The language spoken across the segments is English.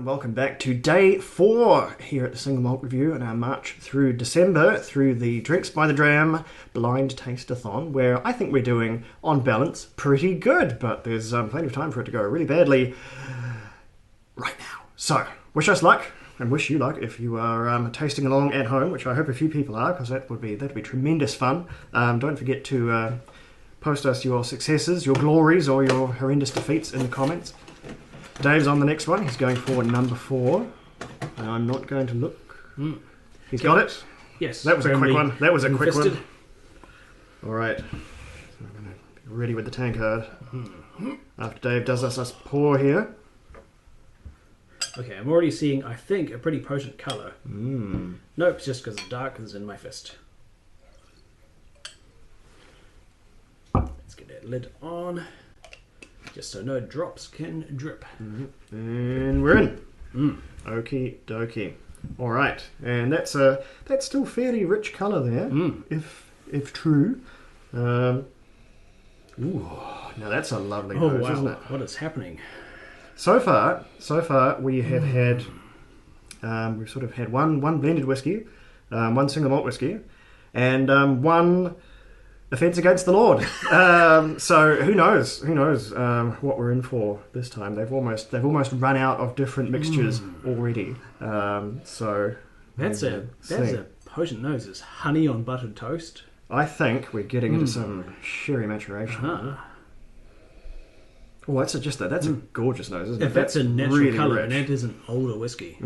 and welcome back to day 4 here at the Single Malt Review and our march through December through the Drinks by the Dram Blind Taste-a-thon, where I think we're doing, on balance, pretty good, but there's plenty of time for it to go really badly right now. So, wish us luck, and wish you luck if you are tasting along at home, which I hope a few people are, because that'd be tremendous fun. Don't forget to post us your successes, your glories, or your horrendous defeats in the comments. Dave's on the next one. He's going for number 4. And I'm not going to look. He's got it? Yes. That was a quick one. That was a quick infested. one. Alright. So I'm going to be ready with the tankard. After Dave does us pour here. Okay, I'm already seeing, I think, a pretty potent colour. Nope, it's just because it's dark and it's in my fist. Let's get that lid on. Just so no drops can drip. And we're in. Okie dokie. Alright. And that's still fairly rich colour there. If true. Ooh, now that's a lovely nose, isn't it? What is happening? So far we have had we've sort of had one blended whiskey, one single malt whiskey, and one offence against the Lord. So who knows what we're in for this time. They've almost run out of different mixtures already. So That's a potent nose. It's honey on buttered toast. I think we're getting into some sherry maturation. Oh, that's a gorgeous nose, isn't it? If that's a natural really colour, rich. and that is an older whiskey.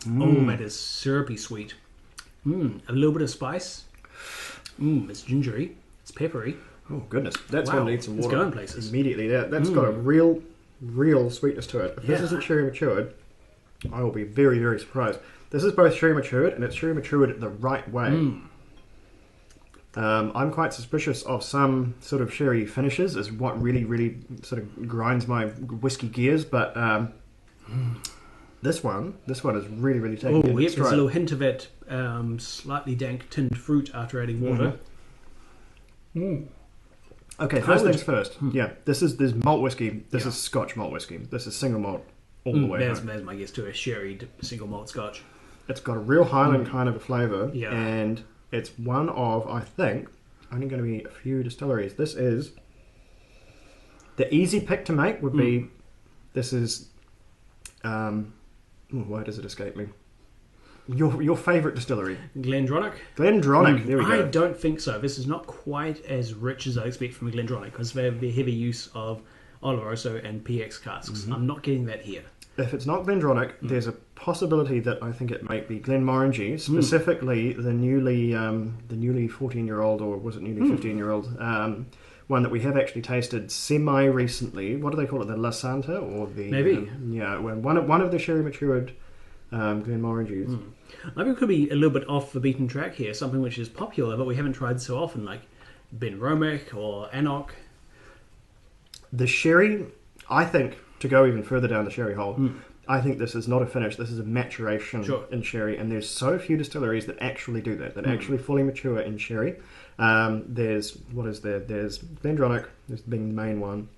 Oh, that is syrupy sweet. A little bit of spice. It's gingery. It's peppery. Oh goodness, that's Wow. going to need some It's water. going places. Immediately. That's got a real sweetness to it. If this Yeah. isn't sherry matured, I will be very, very surprised. This is both sherry matured and it's sherry matured the right way. I'm quite suspicious of some sort of sherry finishes is what really, really sort of grinds my whiskey gears, but this one is really, really taking Oh, it in yep, there's stride. a little hint of that slightly dank tinned fruit after adding water. Okay, first things first. Yeah, there's malt whiskey. This is Scotch malt whiskey. This is single malt all the way There's home. my guess to a sherried single malt scotch. It's got a real Highland kind of a flavour, Yeah. and it's one of, I think, only going to be a few distilleries. This is the easy pick to make would be. This is. Why does it escape me? Your favourite distillery, Glendronach? Glendronach. There we go. I don't think so. This is not quite as rich as I expect from a Glendronach because they have the heavy use of Oloroso and PX casks. I'm not getting that here. If it's not Glendronach, there's a possibility that I think it might be Glenmorangie, specifically the newly 14-year-old, or was it newly 15-year-old, one that we have actually tasted semi-recently. What do they call it? The La Santa? Or the... Maybe. One of the sherry matured Glenmorangies. Maybe we could be a little bit off the beaten track here, something which is popular but we haven't tried so often, like Ben Romack or Anok. The sherry, I think, to go even further down the sherry hole, I think this is not a finish, this is a maturation in sherry, and there's so few distilleries that actually do that actually fully mature in sherry. There's Glendronach, there's being the main one.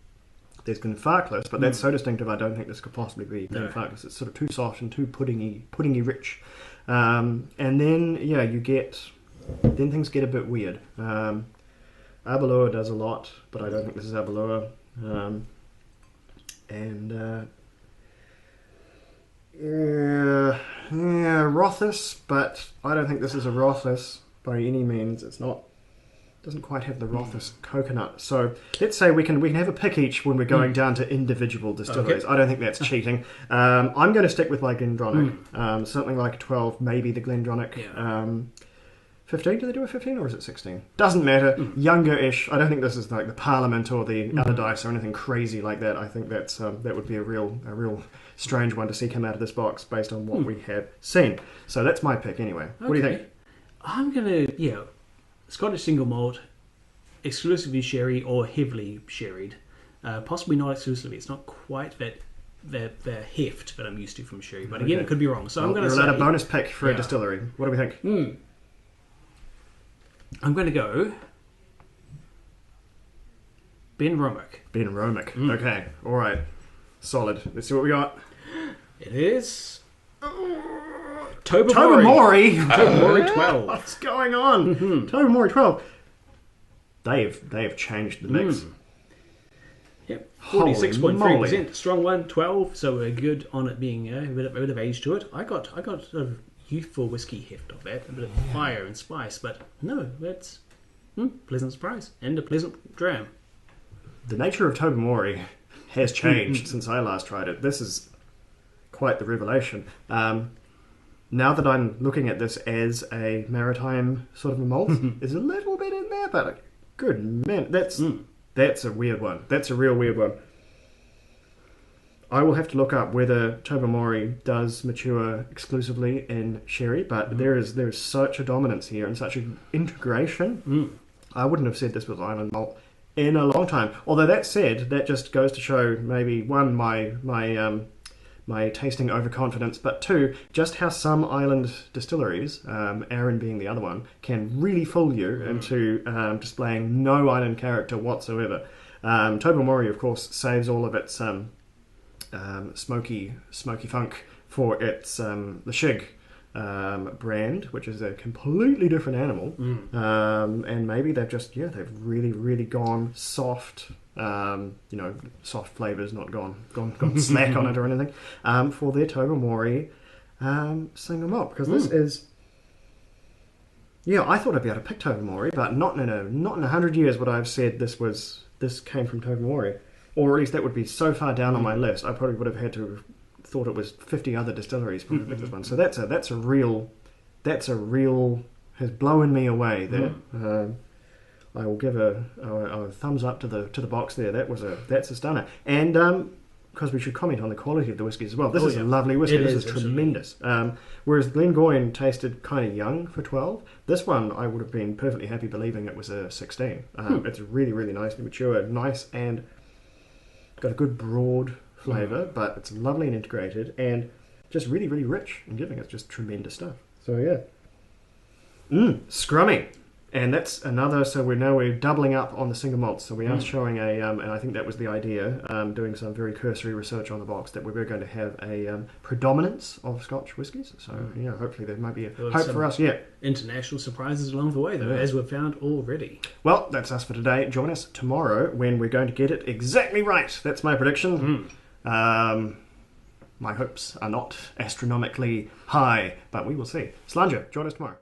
There's Glenfarclas, but that's so distinctive I don't think this could possibly be Glenfarclas. It's sort of too soft and too puddingy rich. And then, then things get a bit weird. Aberlour does a lot, but I don't think this is Aberlour. Rothus, but I don't think this is a Rothus by any means. It's not. Doesn't quite have the Rothus coconut. So let's say we can have a pick each when we're going down to individual distilleries. Okay. I don't think that's cheating. I'm going to stick with my Glendronach. Something like a 12, maybe the Glendronach. Yeah. 15? Do they do a 15 or is it 16? Doesn't matter. Younger-ish. I don't think this is like the Parliament or the Allardyce or anything crazy like that. I think that's that would be a real strange one to see come out of this box based on what we have seen. So that's my pick anyway. What do you think? I'm going to, Scottish single malt, exclusively sherry or heavily sherried. Possibly not exclusively. It's not quite that heft that I'm used to from sherry. But again, it could be wrong. So I'm going to say... You're allowed a bonus pick for a distillery. What do we think? I'm going to go Ben Romick. Ben Romick. Okay, all right. Solid. Let's see what we got. It is Tobamori. Tobamori! Tobamori 12. What's going on? Tobamori 12. They've changed the mix. Yep, Holy 46.3%. Strong one, 12. So we're good on it being a bit of age to it. I got sort of youthful whiskey heft of that, a bit of fire and spice, but no, that's pleasant surprise and a pleasant dram. The nature of Tobamori has changed since I last tried it. This is quite the revelation. Now that I'm looking at this as a maritime sort of a malt, there's a little bit in there, but good man, that's a weird one. That's a real weird one. I will have to look up whether Tobamori does mature exclusively in sherry, but there is such a dominance here and such an integration. I wouldn't have said this was island malt in a long time. Although that said, that just goes to show maybe one, my tasting overconfidence, but two, just how some island distilleries, Arran being the other one, can really fool you into displaying no island character whatsoever. Tobamori, of course, saves all of its smoky funk for its the Shig brand, which is a completely different animal, and maybe they've really gone soft. Soft flavors, not gone slack on it or anything, for their Tobamori single malt, because this is, I thought I'd be able to pick Tobamori, but not in 100 years would I have said this came from Tobamori, or at least that would be so far down on my list. I probably would have had to have thought it was 50 other distilleries probably picked this one. So that's a real has blown me away there. I will give a thumbs up to the box there. That's a stunner. And because we should comment on the quality of the whiskies as well. This is a lovely whiskey. This is tremendous. Whereas Glengoyne tasted kind of young for 12. This one I would have been perfectly happy believing it was a 16. It's really nicely mature, nice, and got a good broad flavour, but it's lovely and integrated, and just really rich in giving. It's just tremendous stuff. So scrummy. And that's another, so we're doubling up on the single malts. So we are showing and I think that was the idea, doing some very cursory research on the box, that we were going to have a predominance of Scotch whiskies. So, hopefully there might be a hope for us. International surprises along the way, though, as we've found already. Well, that's us for today. Join us tomorrow when we're going to get it exactly right. That's my prediction. My hopes are not astronomically high, but we will see. Slanger, join us tomorrow.